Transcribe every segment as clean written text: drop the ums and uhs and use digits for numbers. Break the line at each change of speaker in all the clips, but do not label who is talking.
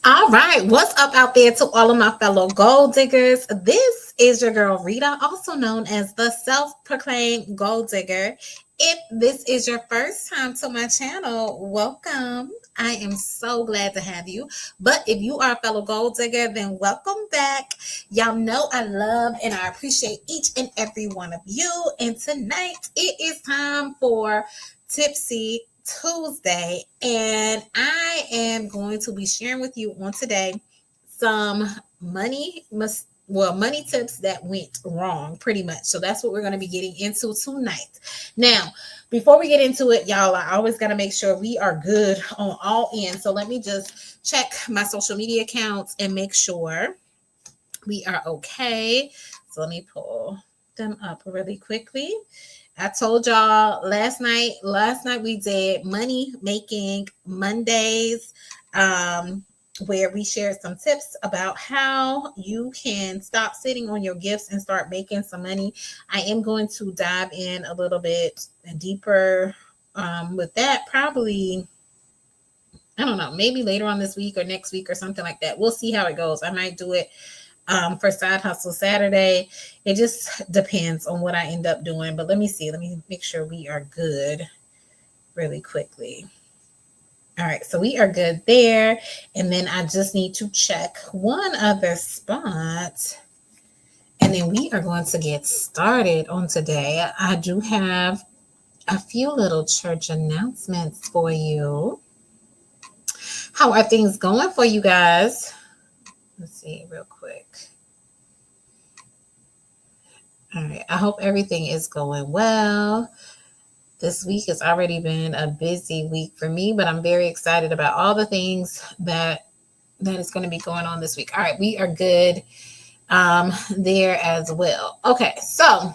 All right, what's up out there to all of my fellow gold diggers? This is your girl Rita, also known as the self-proclaimed gold digger. If this is your first time to my channel, welcome. I am so glad to have you. But if you are a fellow gold digger, then welcome back. Y'all know I love and I appreciate each and every one of you. And tonight it is time for Tipsy Tuesday, and I am going to be sharing with you on today some money tips that went wrong pretty much. So that's what we're going to be getting into tonight. Now, before we get into it, y'all, I always got to make sure we are good on all ends. So let me just check my social media accounts and make sure we are okay. So let me pull them up really quickly. I told y'all last night we did money making Mondays, where we shared some tips about how you can stop sitting on your gifts and start making some money. I am going to dive in a little bit deeper with that, probably, I don't know, maybe later on this week or next week or something like that. We'll see how it goes. I might do it for Side Hustle Saturday. It just depends on what I end up doing. But let me see. Let me make sure we are good really quickly. All right, so we are good there. And then I just need to check one other spot. And then we are going to get started on today. I do have a few little church announcements for you. How are things going for you guys? Let's see real quick. All right. I hope everything is going well. This week has already been a busy week for me, but I'm very excited about all the things that is going to be going on this week. All right. We are good there as well. Okay. So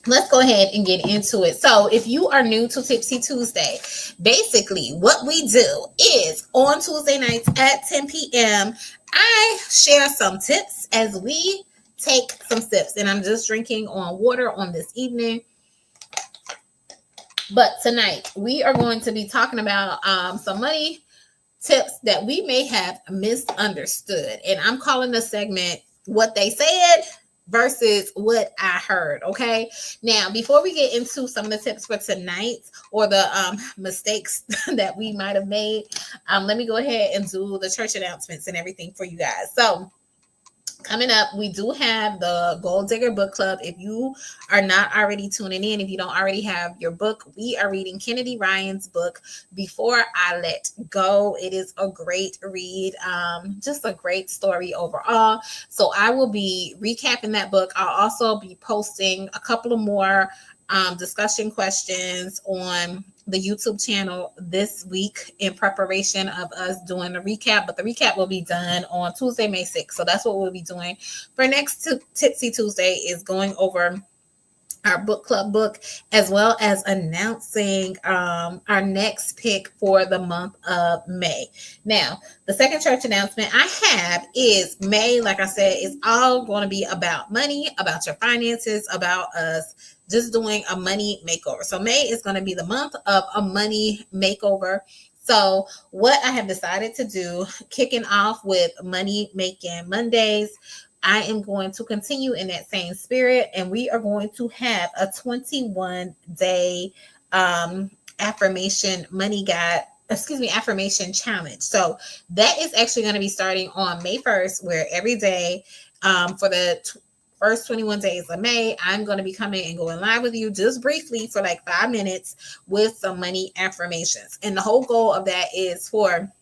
let's go ahead and get into it. So if you are new to Tipsy Tuesday, basically what we do is on Tuesday nights at 10 p.m., I share some tips as we take some sips. And I'm just drinking on water on this evening. But tonight we are going to be talking about some money tips that we may have misunderstood. And I'm calling the segment What They Said versus what I heard. Okay. Now, before we get into some of the tips for tonight or the mistakes that we might have made, let me go ahead and do the church announcements and everything for you guys. So coming up, we do have the Gold Digger Book Club. If you are not already tuning in, if you don't already have your book, we are reading Kennedy Ryan's book, Before I Let Go. It is a great read, just a great story overall. So I will be recapping that book. I'll also be posting a couple of more discussion questions on the YouTube channel this week in preparation of us doing the recap, but the recap will be done on Tuesday, May 6th. So that's what we'll be doing for next Tipsy Tuesday, is going over our book club book, as well as announcing our next pick for the month of May. Now, the second church announcement I have is May, like I said, is all going to be about money, about your finances, about us just doing a money makeover. So May is going to be the month of a money makeover. So what I have decided to do, kicking off with Money Making Mondays, I am going to continue in that same spirit, and we are going to have a 21-day affirmation challenge. So that is actually going to be starting on May 1st, where every day for the first 21 days of May, I'm going to be coming and going live with you just briefly for like 5 minutes with some money affirmations. And the whole goal of that is for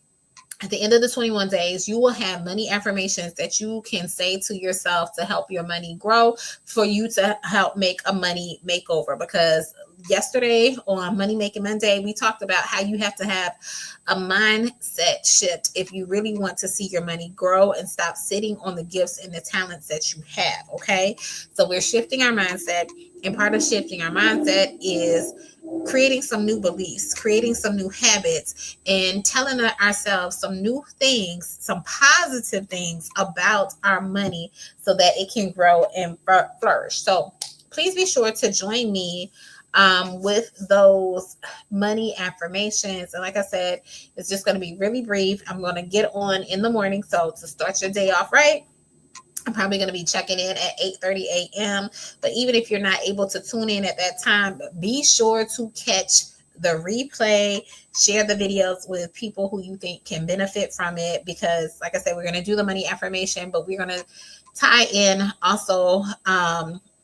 at the end of the 21 days, you will have money affirmations that you can say to yourself to help your money grow, for you to help make a money makeover. Because yesterday on Money Making Monday, we talked about how you have to have a mindset shift if you really want to see your money grow and stop sitting on the gifts and the talents that you have. Okay. So we're shifting our mindset, and part of shifting our mindset is creating some new beliefs, creating some new habits, and telling ourselves some new things, some positive things about our money so that it can grow and flourish. So please be sure to join me with those money affirmations. And like I said, it's just going to be really brief. I'm going to get on in the morning. So to start your day off right, I'm probably going to be checking in at 8:30 a.m. But even if you're not able to tune in at that time, be sure to catch the replay, share the videos with people who you think can benefit from it. Because like I said, we're going to do the money affirmation, but we're going to tie in also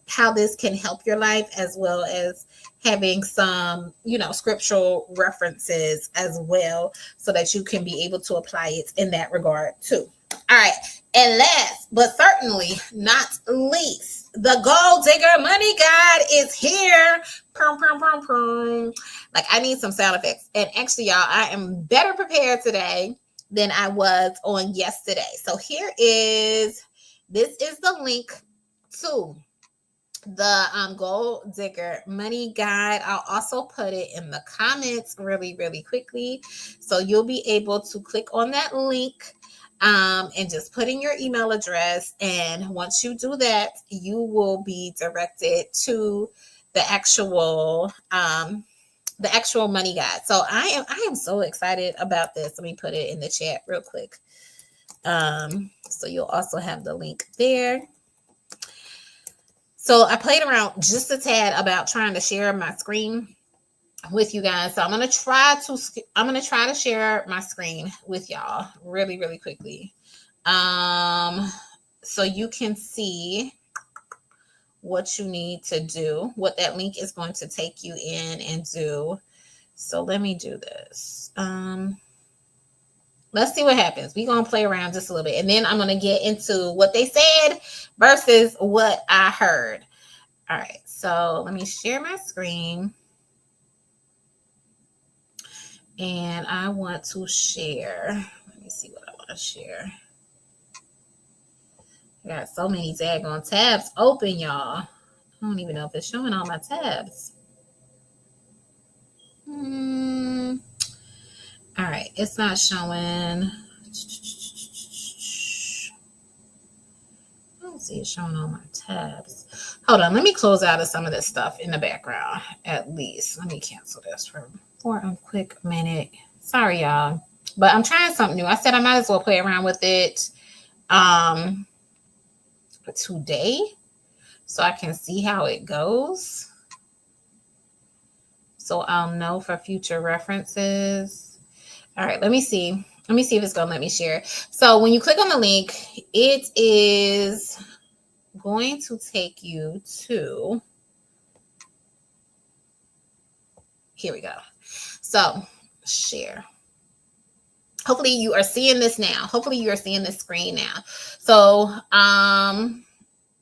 how this can help your life, as well as having some, scriptural references as well, so that you can be able to apply it in that regard too. All right. And last but certainly not least, the Gold Digger Money Guide is here. Prum, prum, prum, prum. Like, I need some sound effects. And actually, y'all, I am better prepared today than I was on yesterday. So this is the link to the Gold Digger Money Guide. I'll also put it in the comments really, really quickly. So you'll be able to click on that link and just put in your email address. And once you do that, you will be directed to the actual money guide. So I am so excited about this. Let me put it in the chat real quick. So you'll also have the link there. So I played around just a tad about trying to share my screen with you guys. So I'm gonna try to share my screen with y'all really, really quickly. So you can see what you need to do, what that link is going to take you in and do. So let me do this. Let's see what happens. We're going to play around just a little bit, and then I'm going to get into what they said versus what I heard. All right. So let me share my screen. And I want to share. Let me see what I want to share. I got so many daggone tabs open, y'all. I don't even know if it's showing all my tabs. All right, it's not showing. I don't see it showing all my tabs. Hold on, let me close out of some of this stuff in the background at least. Let me cancel this for a quick minute. Sorry, y'all, but I'm trying something new. I said I might as well play around with it today so I can see how it goes. So I'll know for future references. All right, let me see. Let me see if it's going to let me share. So when you click on the link, it is going to take you to, here we go. So share. Hopefully you are seeing this now. Hopefully you are seeing this screen now. So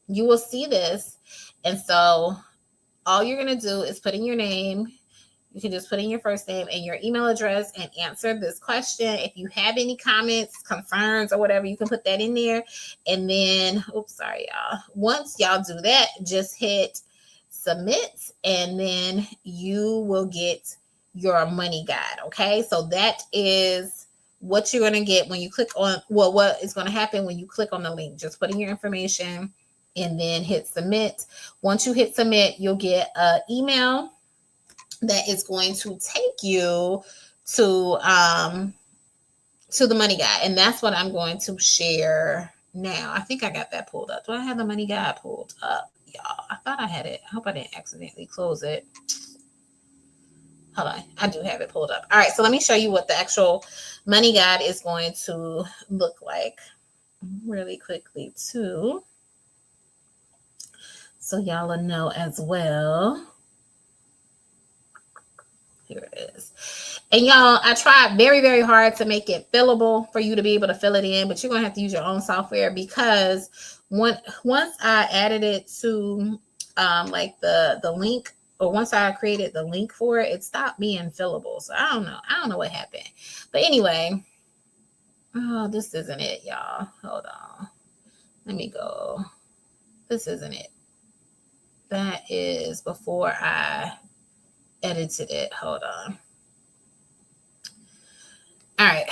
you will see this. And so all you're going to do is put in your name. You can just put in your first name and your email address and answer this question. If you have any comments, concerns, or whatever, you can put that in there. And then, oops, sorry, y'all. Once y'all do that, just hit submit, and then you will get your money guide. Okay, so that is what you're going to get when you click on, well, what is going to happen when you click on the link. Just put in your information and then hit submit. Once you hit submit, you'll get an email that is going to take you to the money guide. And that's what I'm going to share now. I think I got that pulled up. Do I have the money guide pulled up, y'all? I thought I had it. I hope I didn't accidentally close it. Hold on. I do have it pulled up. All right. So let me show you what the actual money guide is going to look like really quickly too. So y'all will know as well. Here it is. And y'all, I tried very, very hard to make it fillable for you to be able to fill it in, but you're going to have to use your own software, because once I added it to like the link, or once I created the link for it, it stopped being fillable. So I don't know what happened. But anyway, oh, this isn't it, y'all. Hold on. Let me go. This isn't it. That is before I edited it. Hold on. All right,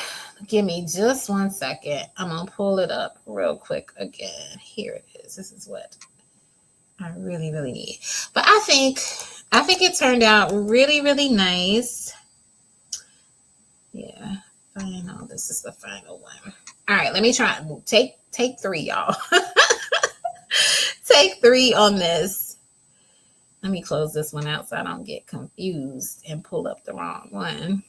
give me just 1 second. I'm gonna pull it up real quick again. Here it is. This is what I really, really need. But I think I think it turned out really, really nice. Yeah, final. This is the final one. All right, let me try. Take 3, y'all. Take 3 on this. Let me close this one out so I don't get confused and pull up the wrong one.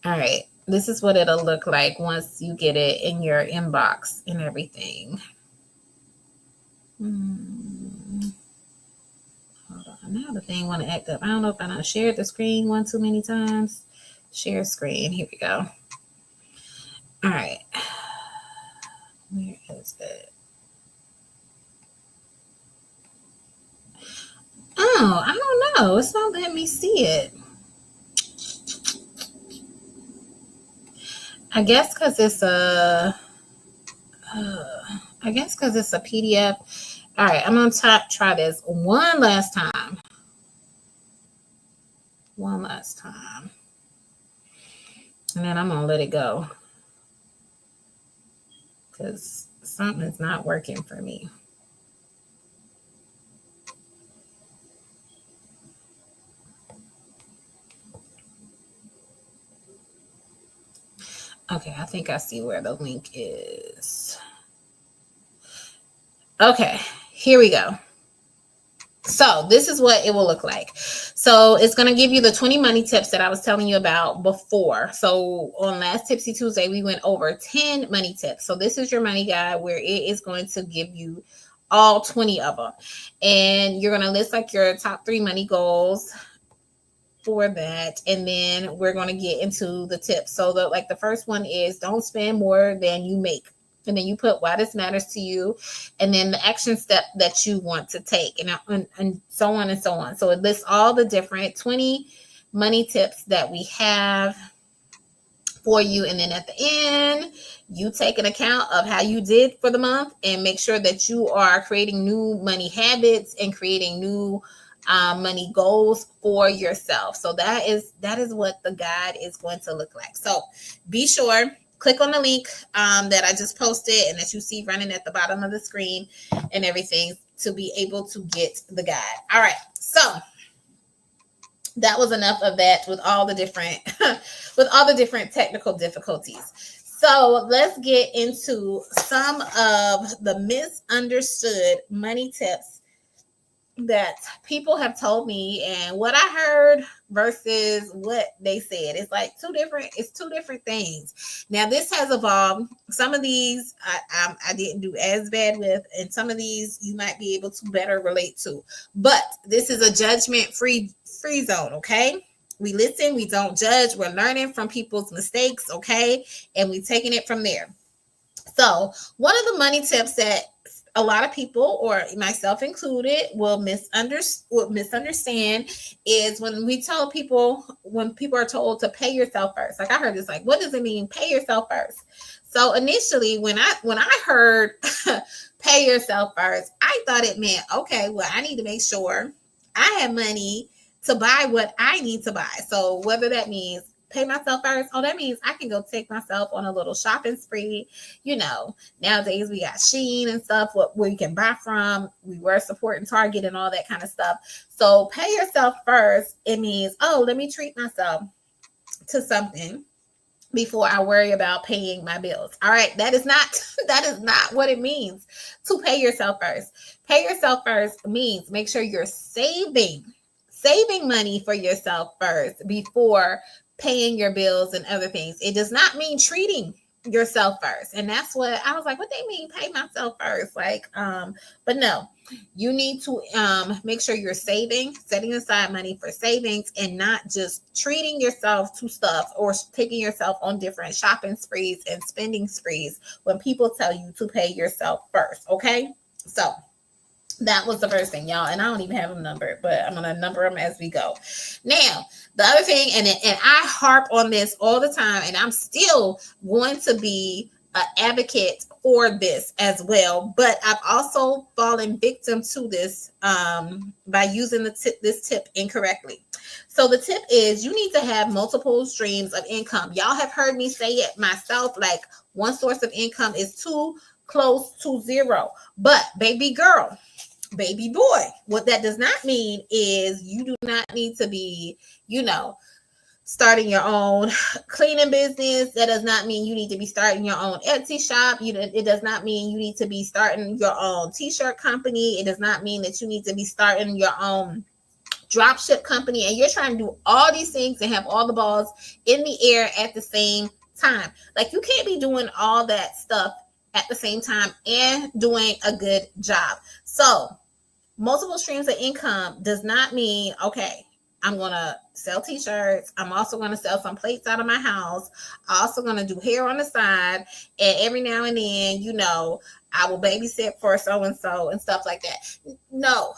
All right, this is what it'll look like once you get it in your inbox and everything. Hold on, now the thing want to act up. I don't know if I done shared the screen one too many times. Share screen. Here we go. All right. Where is it? Oh, I don't know. It's not letting me see it. I guess because it's a PDF. All right, I'm gonna try this one last time. And then I'm gonna let it go because something's not working for me. Okay, I think I see where the link is. Okay, here we go. So this is what it will look like. So it's going to give you the 20 money tips that I was telling you about before. So on last Tipsy Tuesday, we went over 10 money tips. So this is your money guide where it is going to give you all 20 of them. And you're going to list like your top 3 money goals for that. And then we're going to get into the tips. So the first one is don't spend more than you make. And then you put why this matters to you, and then the action step that you want to take, and so on and so on. So it lists all the different 20 money tips that we have for you. And then at the end, you take an account of how you did for the month and make sure that you are creating new money habits and creating new money goals for yourself. So that is what the guide is going to look like. So be sure. Click on the link that I just posted and that you see running at the bottom of the screen and everything to be able to get the guide. All right. So that was enough of that with all the different technical difficulties. So let's get into some of the misunderstood money tips that people have told me and what I heard versus what they said. It's like two different things. Now this has evolved. Some of these I didn't do as bad with, and some of these you might be able to better relate to. But this is a judgment-free zone, okay? We listen, we don't judge. We're learning from people's mistakes, okay? And we're taking it from there. So one of the money tips that a lot of people, or myself included, will misunderstand is when people are told to pay yourself first. Like I heard this, like, what does it mean, pay yourself first? So initially, when I heard pay yourself first, I thought it meant, okay, well, I need to make sure I have money to buy what I need to buy. So whether that means pay myself first, that means I can go take myself on a little shopping spree. You know, nowadays we got Shein and stuff where you can buy from. We were supporting Target and all that kind of stuff. So pay yourself first, it means, let me treat myself to something before I worry about paying my bills. All right, that is not what it means to pay yourself first. Pay yourself first means make sure you're saving money for yourself first before paying your bills and other things. It does not mean treating yourself first. And that's what I was like, what they mean pay myself first? Like, but no, you need to make sure you're setting aside money for savings and not just treating yourself to stuff or taking yourself on different shopping sprees and spending sprees when people tell you to pay yourself first. Okay. So that was the first thing, y'all. And I don't even have them numbered, but I'm going to number them as we go. Now, the other thing, and I harp on this all the time, and I'm still going to be an advocate for this as well. But I've also fallen victim to this by using this tip incorrectly. So the tip is you need to have multiple streams of income. Y'all have heard me say it myself, like one source of income is too close to zero. But baby girl, baby boy. What that does not mean is you do not need to be, starting your own cleaning business. That does not mean you need to be starting your own Etsy shop. It does not mean you need to be starting your own t-shirt company. It does not mean that you need to be starting your own drop ship company, and you're trying to do all these things and have all the balls in the air at the same time. Like, you can't be doing all that stuff at the same time and doing a good job. So multiple streams of income does not mean, okay, I'm going to sell t-shirts. I'm also going to sell some plates out of my house. I'm also going to do hair on the side. And every now and then, I will babysit for so-and-so and stuff like that. No,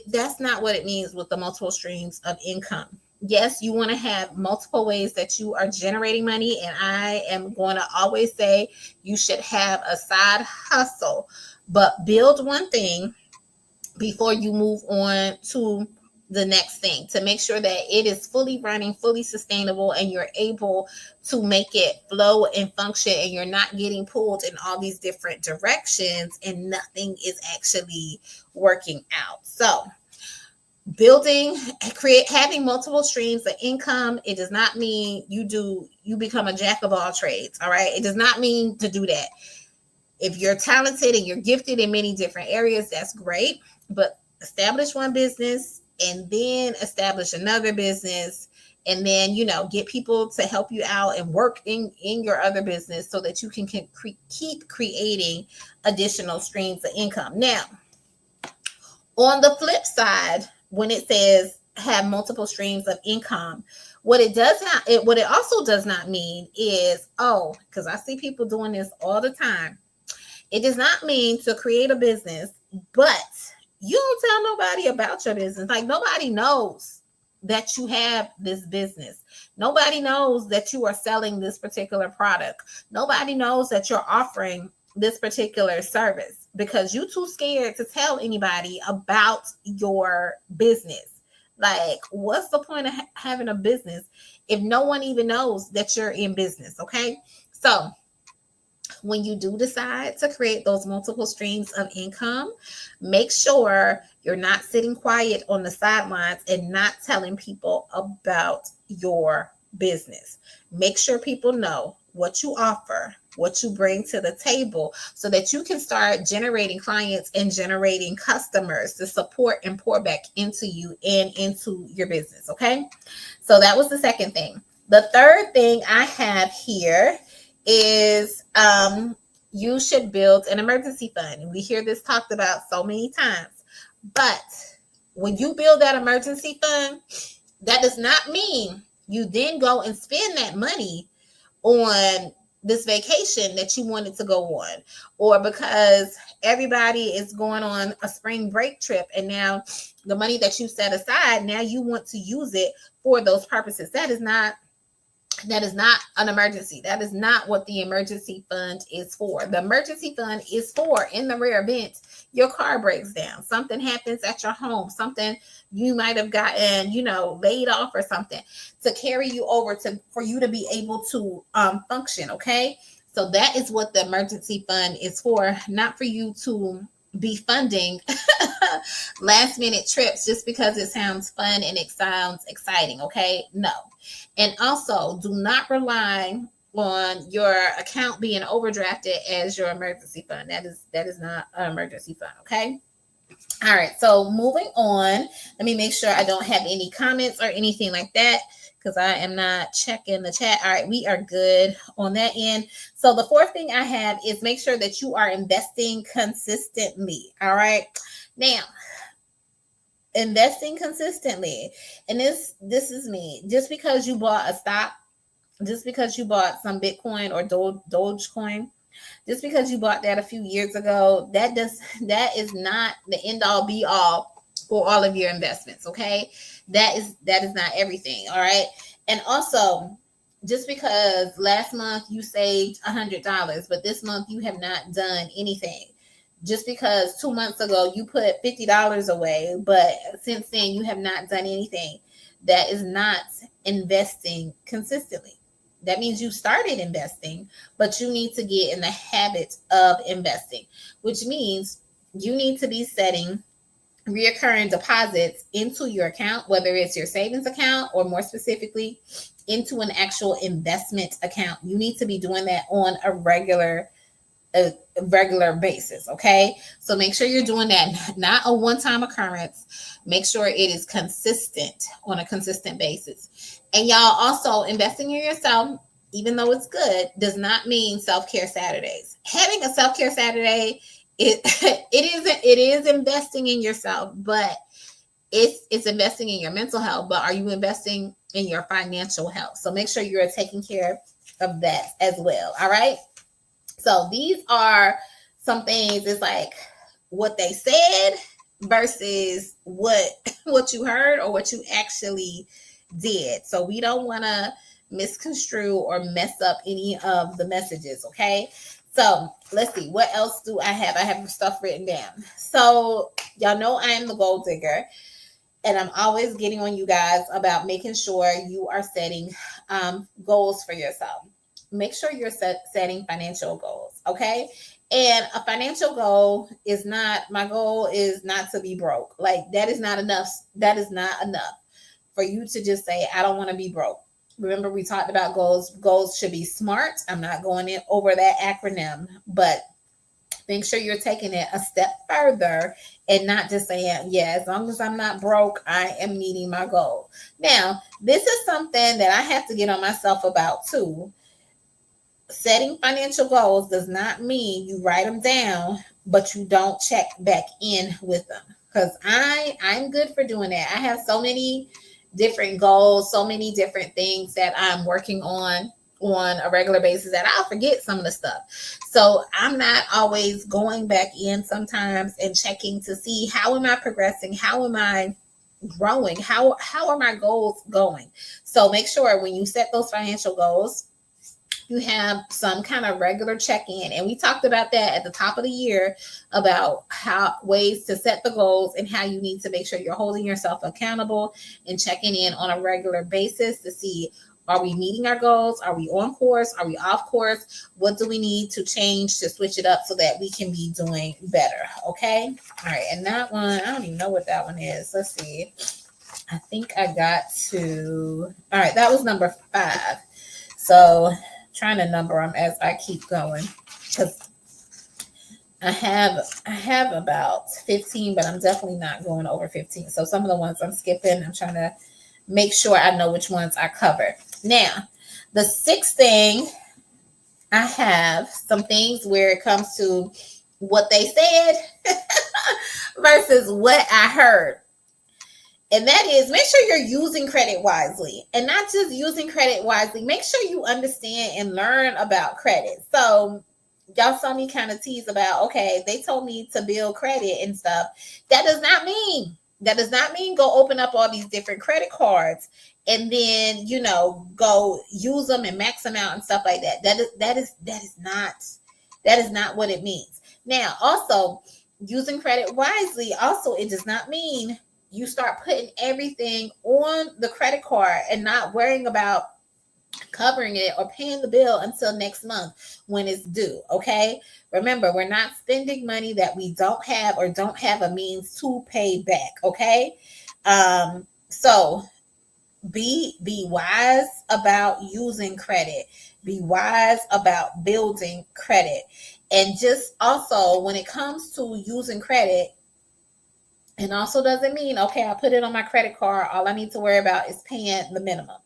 that's not what it means with the multiple streams of income. Yes, you want to have multiple ways that you are generating money. And I am going to always say you should have a side hustle, but build one thing before you move on to the next thing, to make sure that it is fully running, fully sustainable, and you're able to make it flow and function, and you're not getting pulled in all these different directions and nothing is actually working out. So having multiple streams of income, it does not mean you become a jack of all trades. All right. It does not mean to do that. If you're talented and you're gifted in many different areas, that's great. But establish one business and then establish another business, and then, get people to help you out and work in your other business so that you can keep creating additional streams of income. Now, on the flip side, when it says have multiple streams of income, what it also does not mean is, because I see people doing this all the time. It does not mean to create a business, but you don't tell nobody about your business. Like, nobody knows that you have this business. Nobody knows that you are selling this particular product. Nobody knows that you're offering this particular service because you're too scared to tell anybody about your business. Like, what's the point of having a business if no one even knows that you're in business? Okay. So when you do decide to create those multiple streams of income, make sure you're not sitting quiet on the sidelines and not telling people about your business. Make sure people know what you offer, what you bring to the table, so that you can start generating clients and generating customers to support and pour back into you and into your business. Okay. So that was the second thing. The third thing I have here is you should build an emergency fund. We hear this talked about so many times, but when you build that emergency fund, that does not mean you then go and spend that money on this vacation that you wanted to go on, or because everybody is going on a spring break trip and now the money that you set aside, now you want to use it for those purposes. That is not an emergency. That is not what the emergency fund is for. The emergency fund is for, in the rare event your car breaks down, something happens at your home, something you might have gotten, laid off or something, to carry you over for you to be able to function. Okay. So that is what the emergency fund is for, not for you to be funding last minute trips just because it sounds fun and it sounds exciting. Okay. No. And also, do not rely on your account being overdrafted as your emergency fund. That is not an emergency fund. Okay. All right. So moving on, let me make sure I don't have any comments or anything like that, because I am not checking the chat. All right. We are good on that end. So the fourth thing I have is make sure that you are investing consistently. All right. Now, investing consistently. And this is me. Just because you bought a stock, just because you bought some Bitcoin or Dogecoin, just because you bought that a few years ago, that is not the end all be all for all of your investments. Okay. That is not everything. All right. And also, just because last month you saved $100, but this month you have not done anything. Just because 2 months ago you put $50 away, but since then you have not done anything, that is not investing consistently. That means you started investing, but you need to get in the habit of investing, which means you need to be setting reoccurring deposits into your account, whether it's your savings account or more specifically into an actual investment account. You need to be doing that on a regular basis. Okay. So make sure you're doing that, not a one-time occurrence. Make sure it is consistent on a consistent basis. And y'all, also investing in yourself, even though it's good, does not mean self-care Saturdays. Having a self-care Saturday, it is investing in yourself, but it's investing in your mental health. But are you investing in your financial health? So make sure you're taking care of that as well. All right. So these are some things. It's like what they said versus what you heard or what you actually did. So we don't want to misconstrue or mess up any of the messages. Okay. So let's see. What else do I have? I have stuff written down. So y'all know I am the gold digger. And I'm always getting on you guys about making sure you are setting goals for yourself. Make sure you're setting financial goals, okay? And a financial goal is not, my goal is not to be broke. Like, that is not enough. That is not enough for you to just say, I don't want to be broke. Remember, we talked about goals. Goals should be SMART. I'm not going in over that acronym, but make sure you're taking it a step further and not just saying, yeah, as long as I'm not broke, I am meeting my goal. Now, this is something that I have to get on myself about too. Setting financial goals does not mean you write them down, but you don't check back in with them. Because I'm good for doing that. I have so many different goals, so many different things that I'm working on a regular basis that I'll forget some of the stuff. So I'm not always going back in sometimes and checking to see how am I progressing? How am I growing? How are my goals going? So make sure when you set those financial goals, you have some kind of regular check-in. And we talked about that at the top of the year about how ways to set the goals and how you need to make sure you're holding yourself accountable and checking in on a regular basis to see, are we meeting our goals? Are we on course? Are we off course? What do we need to change to switch it up so that we can be doing better? Okay. All right. And that one, I don't even know what that one is. Let's see. I think I got to, all right. That was number 5. So trying to number them as I keep going because I have about 15, but I'm definitely not going over 15. So some of the ones I'm skipping, I'm trying to make sure I know which ones I covered. Now, the 6th thing, I have some things where it comes to what they said versus what I heard. And that is, make sure you're using credit wisely, and not just using credit wisely. Make sure you understand and learn about credit. So y'all saw me kind of tease about, okay, they told me to build credit and stuff. That does not mean go open up all these different credit cards and then, go use them and max them out and stuff like that. That is not what it means. Now, also using credit wisely, also, it does not mean you start putting everything on the credit card and not worrying about covering it or paying the bill until next month when it's due. Okay. Remember, we're not spending money that we don't have or don't have a means to pay back. Okay. So be wise about using credit. Be wise about building credit. And just also when it comes to using credit, it also doesn't mean, okay, I put it on my credit card. All I need to worry about is paying the minimum.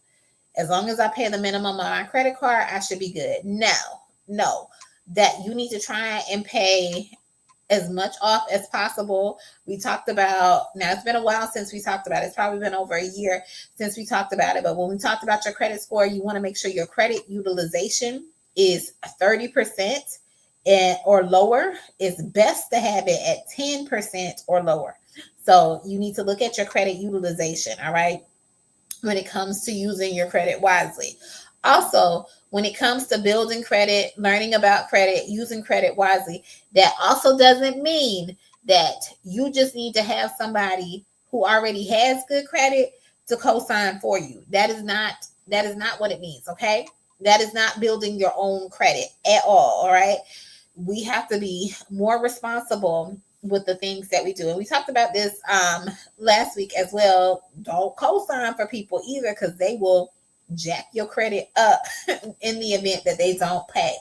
As long as I pay the minimum on my credit card, I should be good. No, that you need to try and pay as much off as possible. We talked about, now it's been a while since we talked about it. It's probably been over a year since we talked about it. But when we talked about your credit score, you want to make sure your credit utilization is 30% or lower. It's best to have it at 10% or lower. So you need to look at your credit utilization, all right, when it comes to using your credit wisely. Also, when it comes to building credit, learning about credit, using credit wisely, that also doesn't mean that you just need to have somebody who already has good credit to co-sign for you. That is not what it means, okay? That is not building your own credit at all right? We have to be more responsible with the things that we do. And we talked about this last week as well. Don't co-sign for people either, because they will jack your credit up in the event that they don't pay.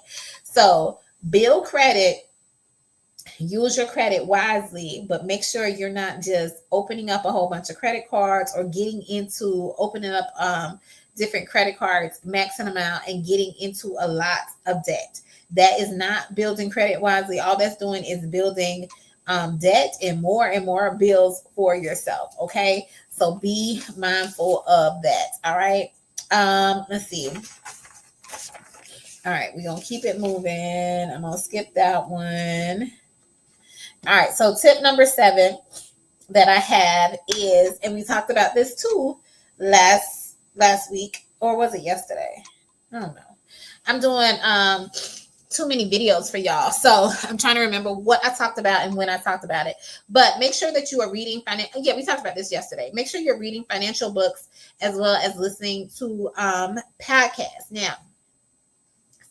So build credit, use your credit wisely, but make sure you're not just opening up a whole bunch of credit cards or getting into opening up different credit cards, maxing them out, and getting into a lot of debt. That is not building credit wisely. All that's doing is building debt and more bills for yourself. Okay, so be mindful of that. All right. Let's see. All right, we're gonna keep it moving. I'm gonna skip that one. All right, so tip number 7 that I have is, and we talked about this too last week, or was it yesterday? I don't know. I'm doing too many videos for y'all, so I'm trying to remember what I talked about and when I talked about it. But make sure that you are reading we talked about this yesterday. Make sure you're reading financial books as well as listening to podcasts. Now,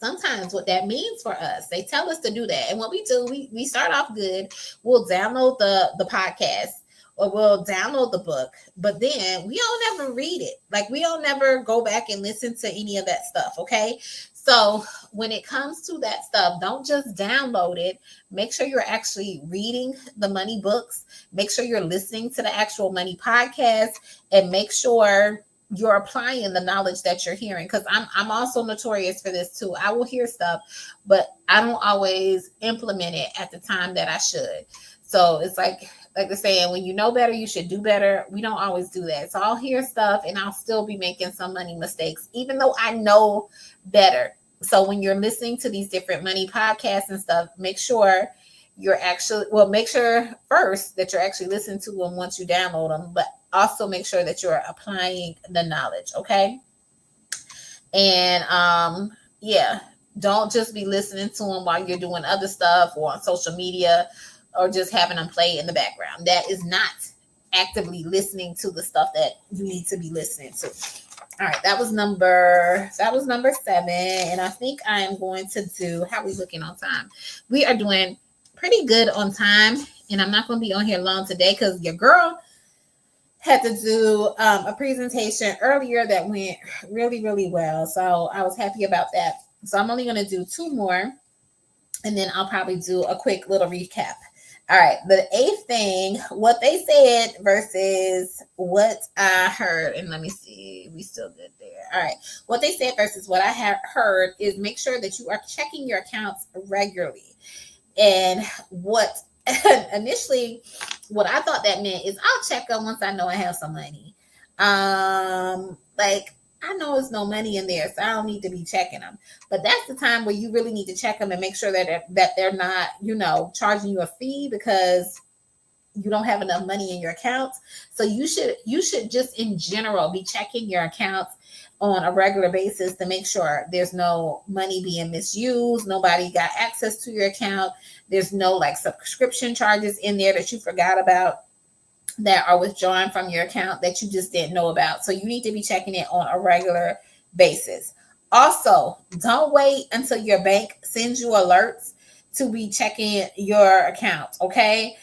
sometimes what that means for us, they tell us to do that, and what we do, we start off good. We'll download the podcast, or we'll download the book, but then we don't ever read it. Like, we don't never go back and listen to any of that stuff. Okay, so when it comes to that stuff, don't just download it. Make sure you're actually reading the money books. Make sure you're listening to the actual money podcast, and make sure you're applying the knowledge that you're hearing. Because I'm also notorious for this too. I will hear stuff, but I don't always implement it at the time that I should. So it's like they're saying, when you know better, you should do better. We don't always do that. So I'll hear stuff and I'll still be making some money mistakes, even though I know better. So when you're listening to these different money podcasts and stuff, make sure make sure first that you're actually listening to them once you download them, but also make sure that you're applying the knowledge. Okay. And don't just be listening to them while you're doing other stuff or on social media, or just having them play in the background. That is not actively listening to the stuff that you need to be listening to. All right, that was number 7. And I think I am going to do, how are we looking on time? We are doing pretty good on time, and I'm not going to be on here long today because your girl had to do a presentation earlier that went really, really well. So I was happy about that. So I'm only going to do 2 more, and then I'll probably do a quick little recap. All right, the 8th thing, what they said versus what I heard. And let me see, we still good there. All right, what they said versus what I have heard is make sure that you are checking your accounts regularly. And what initially, what I thought that meant is I'll check them once I know I have some money. Like, I know there's no money in there, so I don't need to be checking them. But that's the time where you really need to check them and make sure that they're not, charging you a fee because you don't have enough money in your accounts. So you should just in general be checking your accounts on a regular basis to make sure there's no money being misused. Nobody got access to your account. There's no like subscription charges in there that you forgot about that are withdrawn from your account that you just didn't know about. So you need to be checking it on a regular basis. Also, don't wait until your bank sends you alerts to be checking your account. Okay.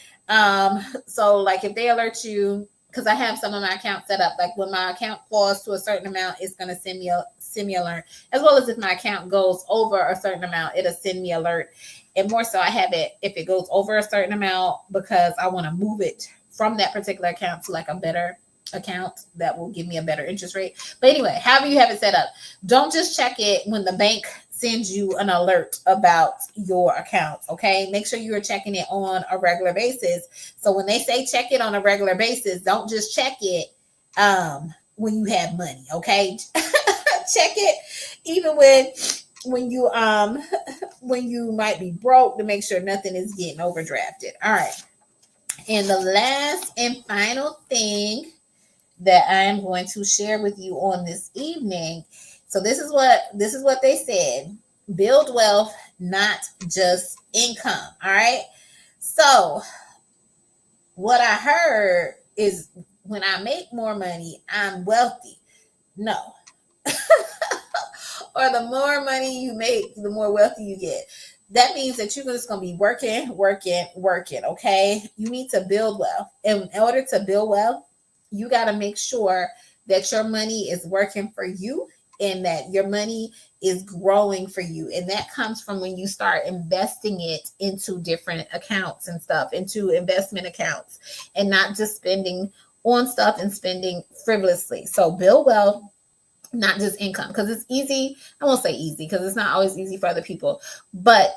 So like if they alert you, because I have some of my accounts set up, like when my account falls to a certain amount, it's going to send me a alert, as well as if my account goes over a certain amount, it'll send me alert. And more so I have it if it goes over a certain amount, because I want to move it from that particular account to like a better account that will give me a better interest rate. But anyway, however you have it set up, don't just check it when the bank sends you an alert about your account. Okay, make sure you are checking it on a regular basis. So when they say check it on a regular basis, don't just check it when you have money. Okay, check it even when you might be broke, to make sure nothing is getting overdrafted. All right. And the last and final thing that I am going to share with you on this evening. So this is what they said. Build wealth, not just income. All right. So what I heard is when I make more money, I'm wealthy. No. Or the more money you make, the more wealthy you get. that means that you're just going to be working. Okay. You need to build wealth. And in order to build wealth, you got to make sure that your money is working for you and that your money is growing for you. And that comes from when you start investing it into different accounts and stuff, into investment accounts, and not just spending on stuff and spending frivolously. So build wealth, not just income, because it's easy. I won't say easy because it's not always easy for other people, but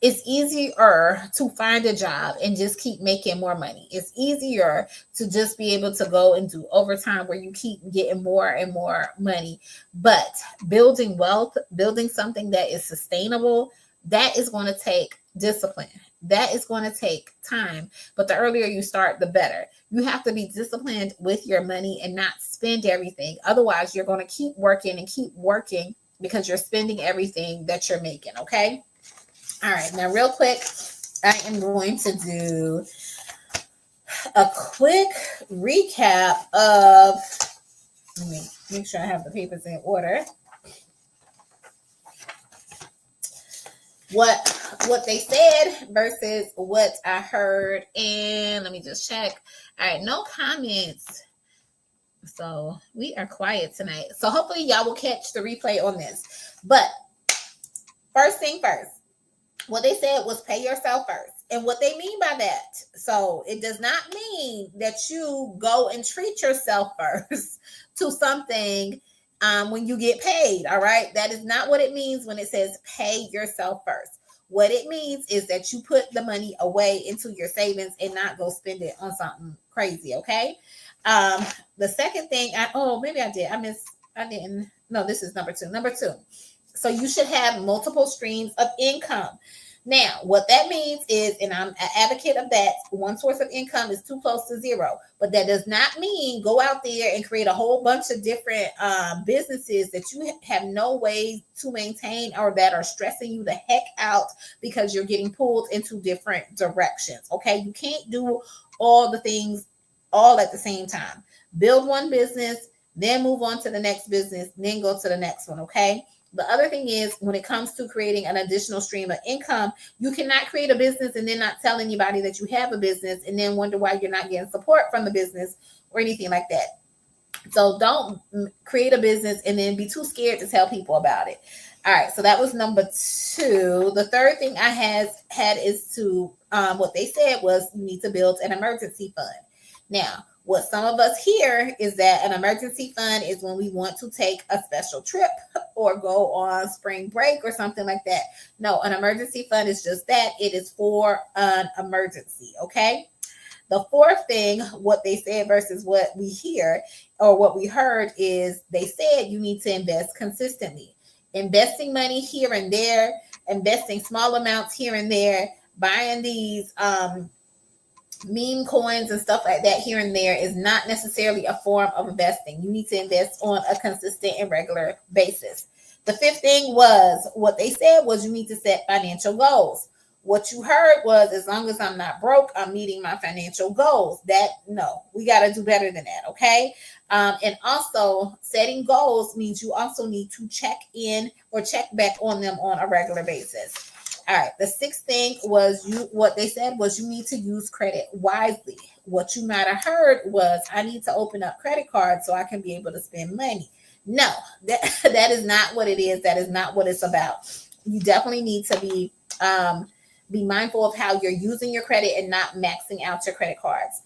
it's easier to find a job and just keep making more money. It's easier to just be able to go and do overtime where you keep getting more and more money. But building wealth, building something that is sustainable, that is going to take discipline. That is going to take time. But the earlier you start, the better. You have to be disciplined with your money and not spend everything. Otherwise, you're going to keep working because you're spending everything that you're making. Okay. All right, now real quick, I am going to do a quick recap of, let me make sure I have the papers in order. What they said versus what I heard. And let me just check. All right, no comments. So we are quiet tonight. So hopefully y'all will catch the replay on this. But first thing first. What they said was pay yourself first. And what they mean by that, so it does not mean that you go and treat yourself first to something when you get paid, all right? That is not what it means when it says pay yourself first. What it means is that you put the money away into your savings and not go spend it on something crazy, okay? The second thing, maybe I did. I didn't. No, this is number two. Number two. So you should have multiple streams of income. Now, what that means is, and I'm an advocate of that, one source of income is too close to zero. But that does not mean go out there and create a whole bunch of different businesses that you have no way to maintain or that are stressing you the heck out because you're getting pulled into different directions. Okay, you can't do all the things all at the same time. Build one business, then move on to the next business, then go to the next one. Okay. The other thing is, when it comes to creating an additional stream of income, you cannot create a business and then not tell anybody that you have a business and then wonder why you're not getting support from the business or anything like that. So don't create a business and then be too scared to tell people about it. All right. So that was number two. The third thing I had is to, what they said was you need to build an emergency fund. Now, what some of us hear is that an emergency fund is when we want to take a special trip or go on spring break or something like that. No, an emergency fund is just that. It is for an emergency. Okay. The fourth thing, what they said versus what we hear or what we heard is they said you need to invest consistently. Investing money here and there, investing small amounts here and there, buying these meme coins and stuff like that here and there is not necessarily a form of investing. You need to invest on a consistent and regular basis. The fifth thing was what they said was you need to set financial goals. What you heard was, as long as I'm not broke, I'm meeting my financial goals. No, we got to do better than that. Okay. And also setting goals means you also need to check in or check back on them on a regular basis. All right. The sixth thing was what they said was you need to use credit wisely. What you might have heard was I need to open up credit cards so I can be able to spend money. No, that is not what it is. That is not what it's about. You definitely need to be mindful of how you're using your credit and not maxing out your credit cards.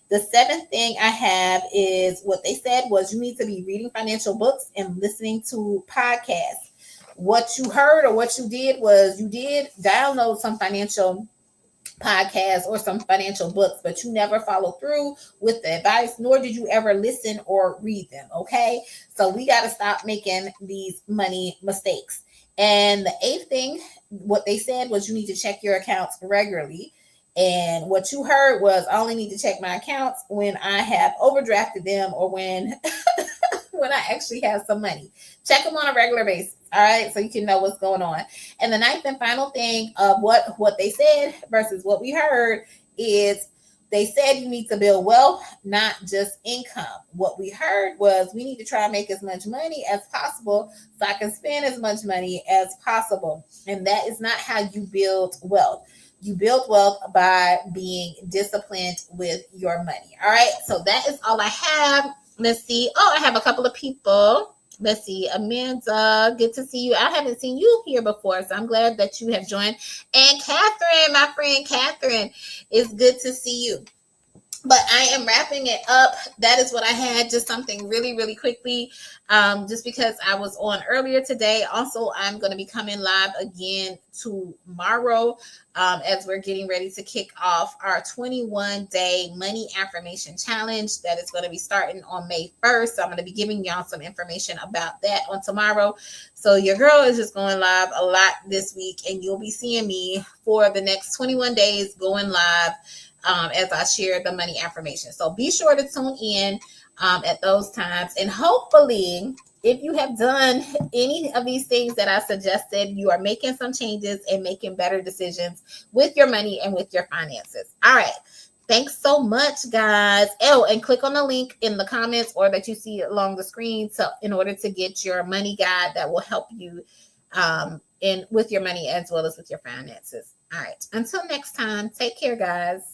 The seventh thing I have is what they said was you need to be reading financial books and listening to podcasts. What you heard or what you did was you did download some financial podcasts or some financial books, but you never followed through with the advice, nor did you ever listen or read them. Okay. So we got to stop making these money mistakes. And the eighth thing, what they said was you need to check your accounts regularly. And what you heard was I only need to check my accounts when I have overdrafted them or when I actually have some money. Check them on a regular basis. All right. So you can know what's going on. And the ninth and final thing of what they said versus what we heard is They said you need to build wealth, not just income. What we heard was we need to try and make as much money as possible so I can spend as much money as possible. And that is not how you build wealth. You build wealth by being disciplined with your money. All right. So that is all I have. Let's see. Oh, I have a couple of people. Let's see. Amanda, good to see you. I haven't seen you here before, so I'm glad that you have joined. And Catherine, my friend Catherine, it's good to see you. But I am wrapping it up. That is what I had. Just something really, really quickly. Just because I was on earlier today. Also, I'm going to be coming live again tomorrow as we're getting ready to kick off our 21-day money affirmation challenge that is going to be starting on May 1st. So I'm going to be giving y'all some information about that on tomorrow. So your girl is just going live a lot this week, and you'll be seeing me for the next 21 days going live as I share the money affirmation. So be sure to tune in at those times. And hopefully, if you have done any of these things that I suggested, you are making some changes and making better decisions with your money and with your finances. All right. Thanks so much, guys. Oh, and click on the link in the comments or that you see along the screen in order to get your money guide that will help you with your money as well as with your finances. All right. Until next time, take care, guys.